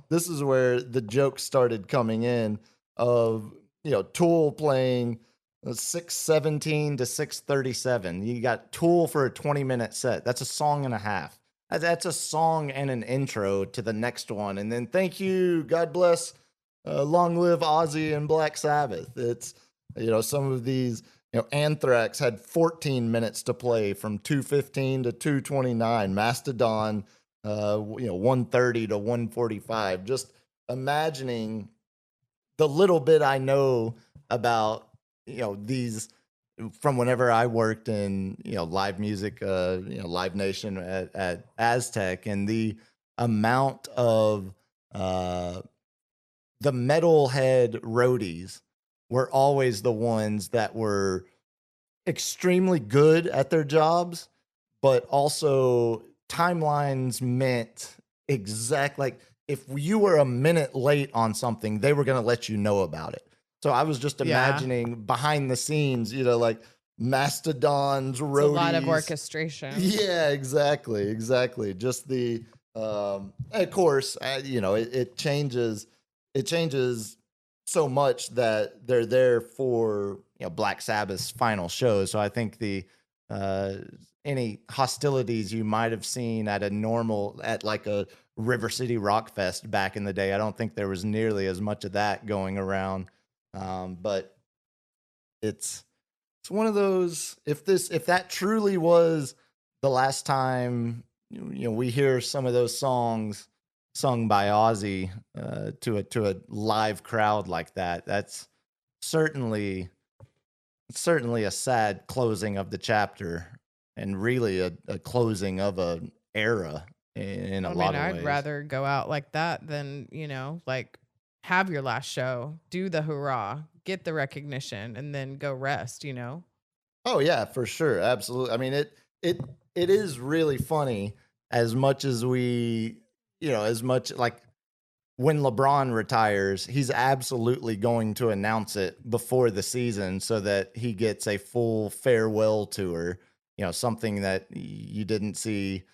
the joke started coming in of, Tool playing 6:17 to 6:37. You got Tool for a 20-minute set. That's a song and a half. That's a song and an intro to the next one. And then thank you, God bless, long live Ozzy and Black Sabbath. It's, some of these, Anthrax had 14 minutes to play from 2:15 to 2:29. Mastodon, 1:30 to 1:45. Just imagining the little bit I know about, these from whenever I worked in, live music, Live Nation at Aztec, and the amount of the metalhead roadies were always the ones that were extremely good at their jobs, but also timelines meant like if you were a minute late on something, they were going to let you know about it. So I was just imagining behind the scenes, like Mastodon's roadies. It's a lot of orchestration. Yeah, exactly. Just the, of course, it changes so much that they're there for, Black Sabbath's final show. So I think the any hostilities you might have seen at like a River City Rock Fest back in the day, I don't think there was nearly as much of that going around. But it's one of those, if that truly was the last time, we hear some of those songs sung by Ozzy to a live crowd like that, that's certainly a sad closing of the chapter, and really a closing of an era in a lot of ways. I'd rather go out like that than, like have your last show, do the hurrah, get the recognition, and then go rest, Oh yeah, for sure. Absolutely. I mean, it is really funny as much as we, as much like when LeBron retires, he's absolutely going to announce it before the season so that he gets a full farewell tour, something that you didn't see,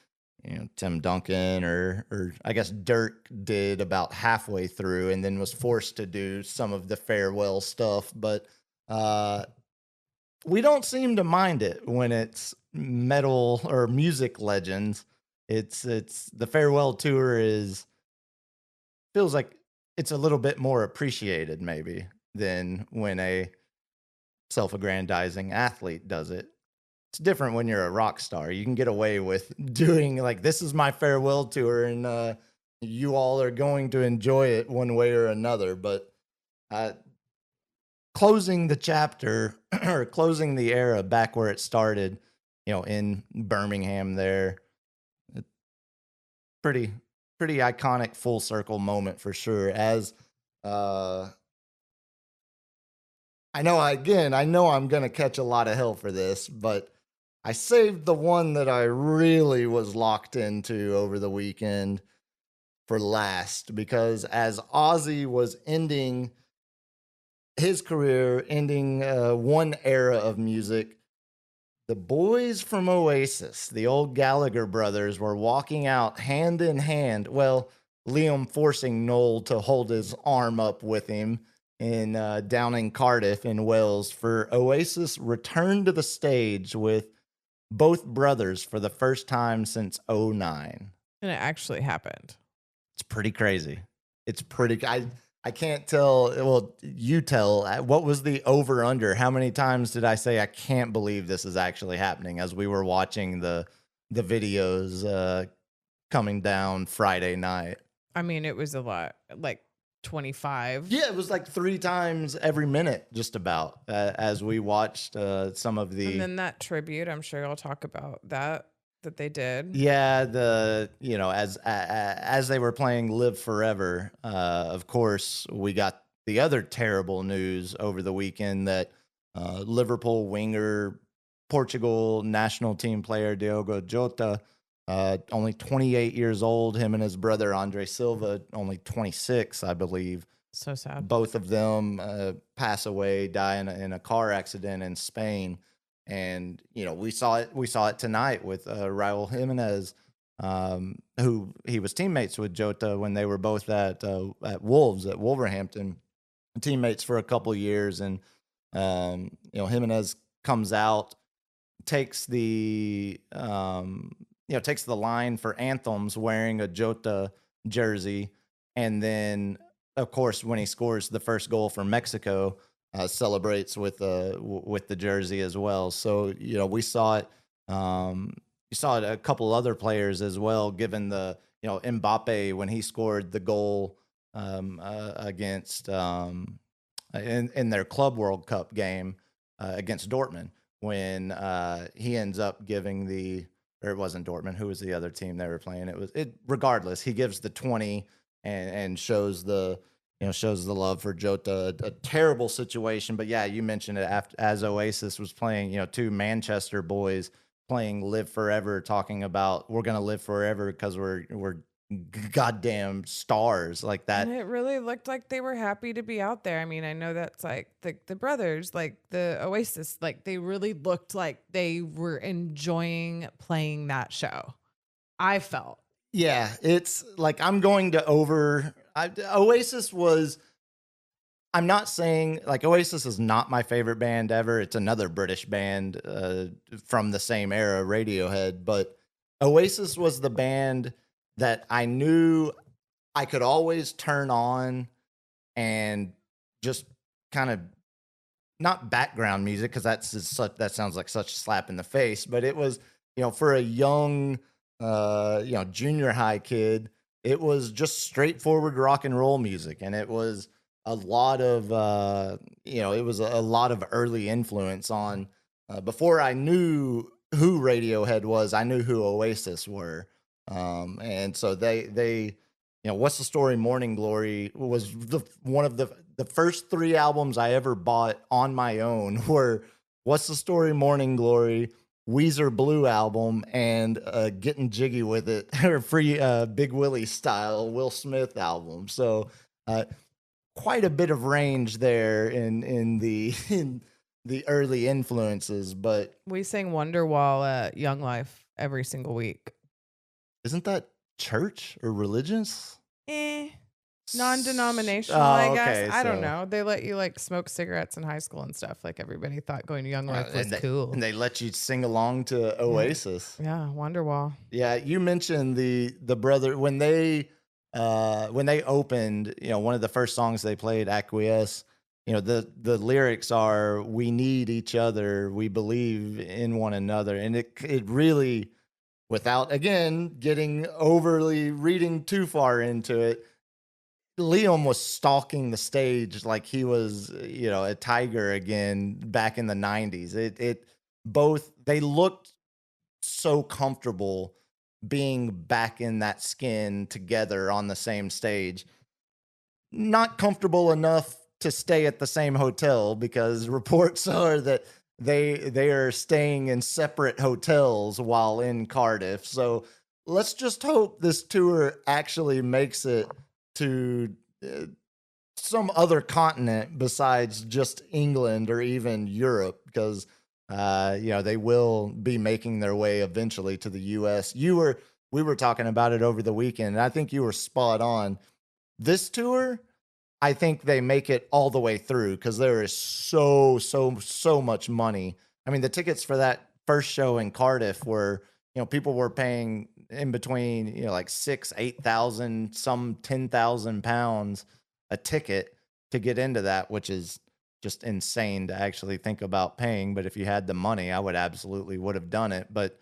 Tim Duncan or I guess Dirk did about halfway through and then was forced to do some of the farewell stuff. But we don't seem to mind it when it's metal or music legends. It's the farewell tour feels like it's a little bit more appreciated maybe than when a self-aggrandizing athlete does it. It's different when you're a rock star. You can get away with doing like, this is my farewell tour and you all are going to enjoy it one way or another. But closing the chapter or closing the era back where it started, in Birmingham there, pretty iconic full circle moment for sure. As I know I'm going to catch a lot of hell for this, but I saved the one that I really was locked into over the weekend for last, because as Ozzy was ending his career, ending one era of music, the boys from Oasis, the old Gallagher brothers, were walking out hand in hand. Well, Liam forcing Noel to hold his arm up with him down in Cardiff in Wales, for Oasis returned to the stage with both brothers for the first time since 2009. And it actually happened. It's pretty crazy. I can't tell. Well, you tell. What was the over under? How many times did I say I can't believe this is actually happening as we were watching the videos coming down Friday night? I mean, it was a lot, like 25. Yeah, it was like 3 times every minute, just about, as we watched some of the. And then that tribute, I'm sure you'll talk about that they did. Yeah, as they were playing Live Forever, of course, we got the other terrible news over the weekend that Liverpool winger, Portugal national team player Diogo Jota, only 28 years old, him and his brother Andre Silva, only 26, I believe. So sad. Both of them pass away, die in a car accident in Spain. And, we saw it tonight with Raul Jimenez, who he was teammates with Jota when they were both at Wolves, at Wolverhampton, teammates for a couple years. And, Jimenez comes out, takes the line for anthems wearing a Jota jersey. And then, of course, when he scores the first goal for Mexico, celebrates with the jersey as well. So, we saw it. You saw it a couple other players as well, given the, Mbappe, when he scored the goal against in their Club World Cup game against Dortmund, when he ends up giving or it wasn't Dortmund, who was the other team they were playing? Regardless, he gives the 20 and shows the love for Jota. A terrible situation, but yeah, you mentioned it as Oasis was playing, 2 Manchester boys playing Live Forever, talking about we're going to live forever because we're goddamn stars like that. And it really looked like they were happy to be out there. I mean, I know that's like the brothers, like the Oasis, like they really looked like they were enjoying playing that show. I felt. Yeah, it's like I'm going to Oasis was, I'm not saying, like, Oasis is not my favorite band ever. It's another British band from the same era, Radiohead. But Oasis was the band that I knew I could always turn on and just kind of, not background music, because that sounds like such a slap in the face. But it was, for a young, junior high kid, it was just straightforward rock and roll music. And it was a lot of it was a lot of early influence on before I knew who Radiohead was, I knew who Oasis were. And so they What's the Story, Morning Glory was one of the first 3 albums I ever bought on my own were What's the Story, Morning Glory, Weezer Blue album, and Getting Jiggy with It, or Free Big Willie style Will Smith album. So quite a bit of range there in the in the early influences, but We sing Wonderwall at Young Life every single week. isn't that church or religious? Non-denominational, Oh, I guess. okay, I don't so- know. They let you like smoke cigarettes in high school and stuff. Like everybody thought going to Young Life was cool. And they let you sing along to Oasis. Yeah, Wonderwall. Yeah, you mentioned the brother when they opened, one of the first songs they played, Acquiesce, the lyrics are, we need each other, we believe in one another. And it really, without again getting overly reading too far into it, Liam was stalking the stage like he was, a tiger again back in the 90s. They looked so comfortable being back in that skin together on the same stage. Not comfortable enough to stay at the same hotel, because reports are that they are staying in separate hotels while in Cardiff. So let's just hope this tour actually makes it to some other continent besides just England or even Europe, because they will be making their way eventually to the US. We were talking about it over the weekend, and I think you were spot on. This tour, I think they make it all the way through, because there is so much money. I mean, the tickets for that first show in Cardiff were, people were paying in between, like 6,000-8,000, some 10,000 pounds a ticket to get into that, which is just insane to actually think about paying. But if you had the money, I would have done it. But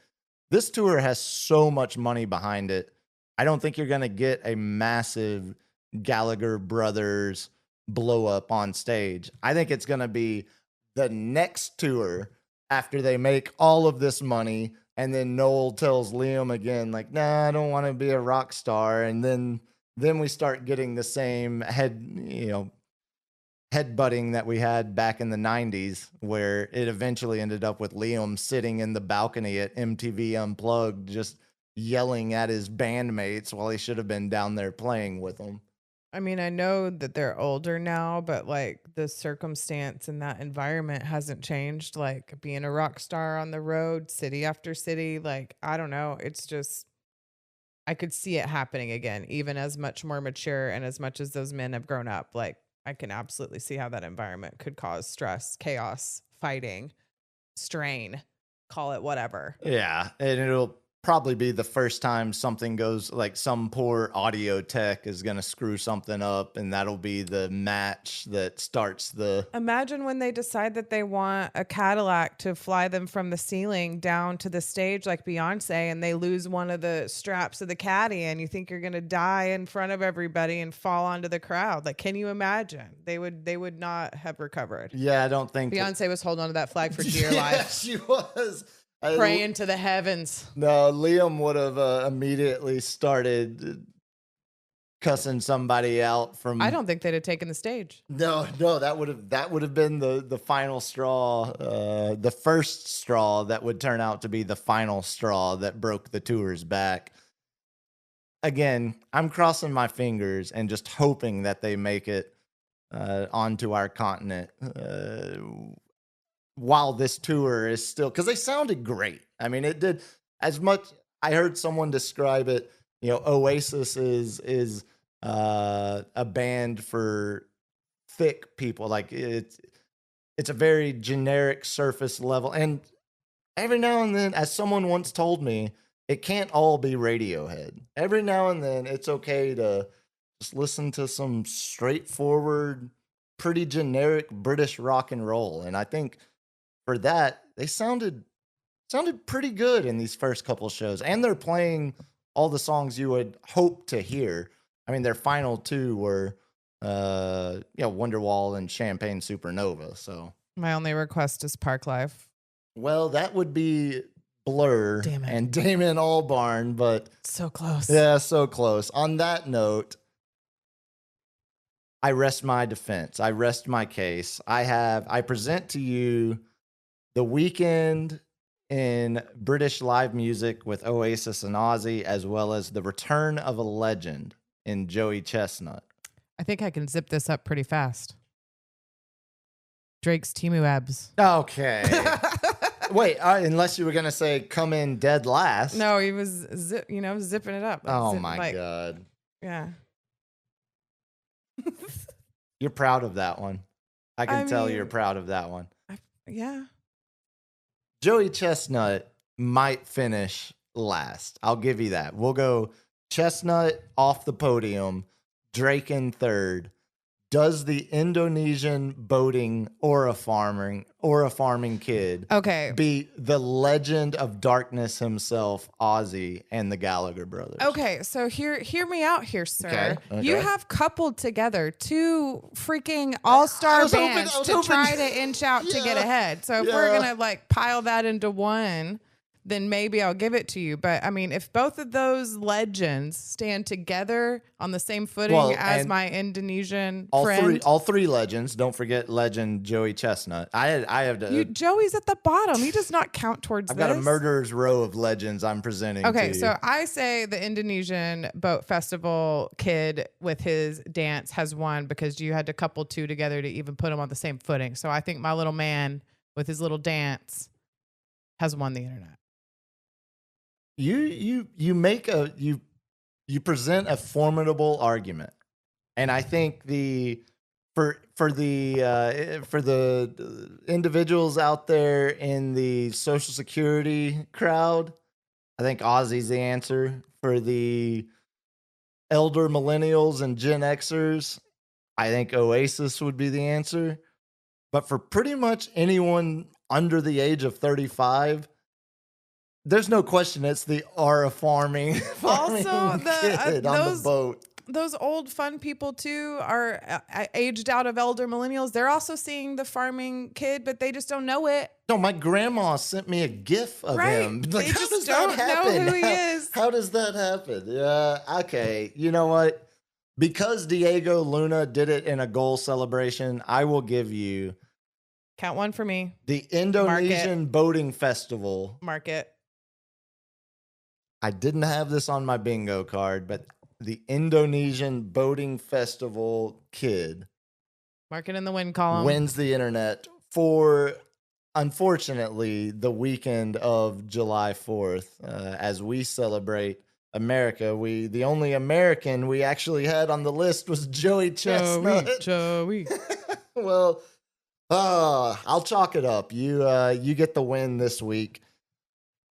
this tour has so much money behind it. I don't think you're going to get a massive Gallagher brothers blow up on stage. I think it's going to be the next tour after they make all of this money, and then Noel tells Liam again, like, nah, I don't want to be a rock star. And then we start getting the same headbutting that we had back in the 90s, where it eventually ended up with Liam sitting in the balcony at MTV Unplugged, just yelling at his bandmates while he should have been down there playing with them. I mean, I know that they're older now, but like the circumstance in that environment hasn't changed. Like being a rock star on the road, city after city, like, I don't know. It's just, I could see it happening again, even as much more mature and as much as those men have grown up. Like, I can absolutely see how that environment could cause stress, chaos, fighting, strain, call it whatever. Yeah, and it'll probably be the first time something goes, like some poor audio tech is going to screw something up, and that'll be the match that starts the... Imagine when they decide that they want a Cadillac to fly them from the ceiling down to the stage like Beyonce, and they lose one of the straps of the caddy, and you think you're going to die in front of everybody and fall onto the crowd. Like, can you imagine? They would not have recovered. Yeah, I don't think... Beyonce was holding onto that flag for dear life. She was... Praying to the heavens. No, Liam would have immediately started cussing somebody out from... I don't think they'd have taken the stage. No, that would have been the final straw, the first straw that would turn out to be the final straw that broke the tour's back. Again, I'm crossing my fingers and just hoping that they make it onto our continent while this tour is still, because they sounded great. I mean, it did. As much, I heard someone describe it, Oasis is a band for thick people. Like it's a very generic surface level. And every now and then, as someone once told me, it can't all be Radiohead. Every now and then it's okay to just listen to some straightforward, pretty generic British rock and roll. And I think for that, they sounded pretty good in these first couple shows, and they're playing all the songs you would hope to hear. I mean, their final two were Wonderwall and Champagne Supernova. So My only request is Park Life. well, that would be Blur Damn it. and Damon Albarn, but So close. yeah, so close. On that note, I rest my defense. I rest my case. I present to you the weekend in British live music with Oasis and Ozzy, as well as the return of a legend in Joey Chestnut. I think I can zip this up pretty fast. Drake's Timu Abs. Okay. Wait, unless you were going to say come in dead last. No, he was zipping it up. Oh my God. Yeah. You're proud of that one. I can tell mean, you're proud of that one. Yeah. Joey Chestnut might finish last. I'll give you that. We'll go Chestnut off the podium, Drake in third. Does the Indonesian boating aura farming kid Okay. beat the legend of darkness himself, Ozzy, and the Gallagher brothers? Okay, so hear me out here, sir. Okay. You have coupled together two freaking all-star bands to try to inch out to get ahead. So if we're gonna like pile that into one, then maybe I'll give it to you. But I mean, if both of those legends stand together on the same footing as my Indonesian friend, all three legends. Don't forget legend Joey Chestnut. I have to. Joey's at the bottom. He does not count towards I've this. got a murderer's row of legends I'm presenting. Okay, to you. so I say the Indonesian boat festival kid with his dance has won because you had to couple two together to even put them on the same footing. So I think my little man with his little dance has won the internet. You present a formidable argument, and I think for the individuals out there in the Social Security crowd, I think Ozzy's the answer. For the elder millennials and Gen Xers, I think Oasis would be the answer. But for pretty much anyone under the age of 35. There's no question it's the aura farming Also, kid on the boat. Those old fun people too are aged out of elder millennials. They're also seeing the farming kid, but they just don't know it. No, my grandma sent me a GIF of him. Like, They just don't know who he is. How does that happen? Yeah, okay. You know what? Because Diego Luna did it in a goal celebration, I will give you Count one for me. the Indonesian Boating Festival. Mark it. I didn't have this on my bingo card, but the Indonesian Boating Festival kid Mark it in the win column. wins the internet for, unfortunately, the weekend of July 4th. As we celebrate America, the only American we actually had on the list was Joey Chestnut. Joey. Well, I'll chalk it up. You get the win this week.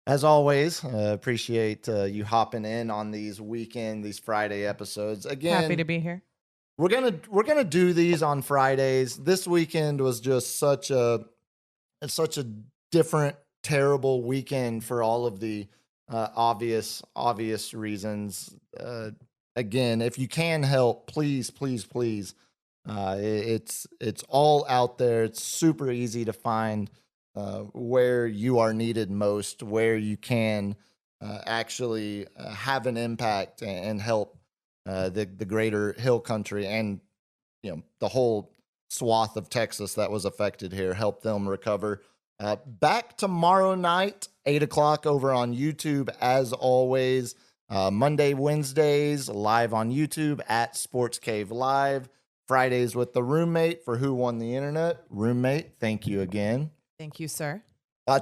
As always, appreciate you hopping in on these Friday episodes. Again, Happy to be here. we're gonna do these on Fridays. This weekend was just such a different, terrible weekend for all of the obvious reasons. Again, if you can help, please. It's all out there. It's super easy to find. Where you are needed most, where you can actually have an impact and help the greater Hill Country and the whole swath of Texas that was affected here, help them recover. Back tomorrow night, 8:00 over on YouTube as always. Monday, Wednesdays live on YouTube at Sports Cave Live. Fridays with the Roommate for Who Won the Internet. Roommate, thank you again. Thank you, sir.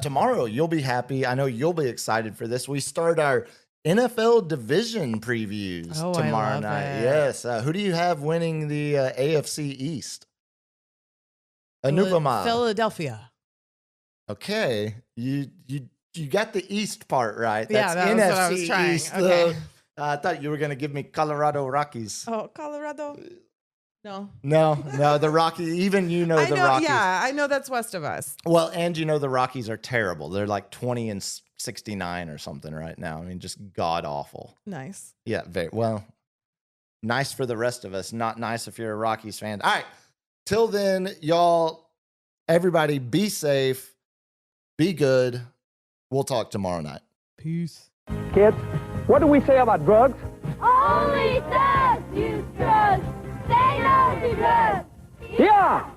Tomorrow, you'll be happy. I know you'll be excited for this. We start our NFL division previews tomorrow night. It. Yes. Who do you have winning the AFC East? Anupama. Philadelphia. Okay. You got the East part right. That's that was NFC what I was trying. East. Okay. I thought you were going to give me Colorado Rockies. Oh, Colorado. No, the Rockies. Even the Rockies. Yeah, I know that's west of us. Well, and the Rockies are terrible. They're like 20-69 or something right now. I mean, just god awful. Nice. Yeah, very well. nice for the rest of us. Not nice if you're a Rockies fan. All right. Till then, y'all, everybody be safe, be good. We'll talk tomorrow night. Peace. Kids, what do we say about drugs? Only thugs use drugs. Say no to drugs. Yeah!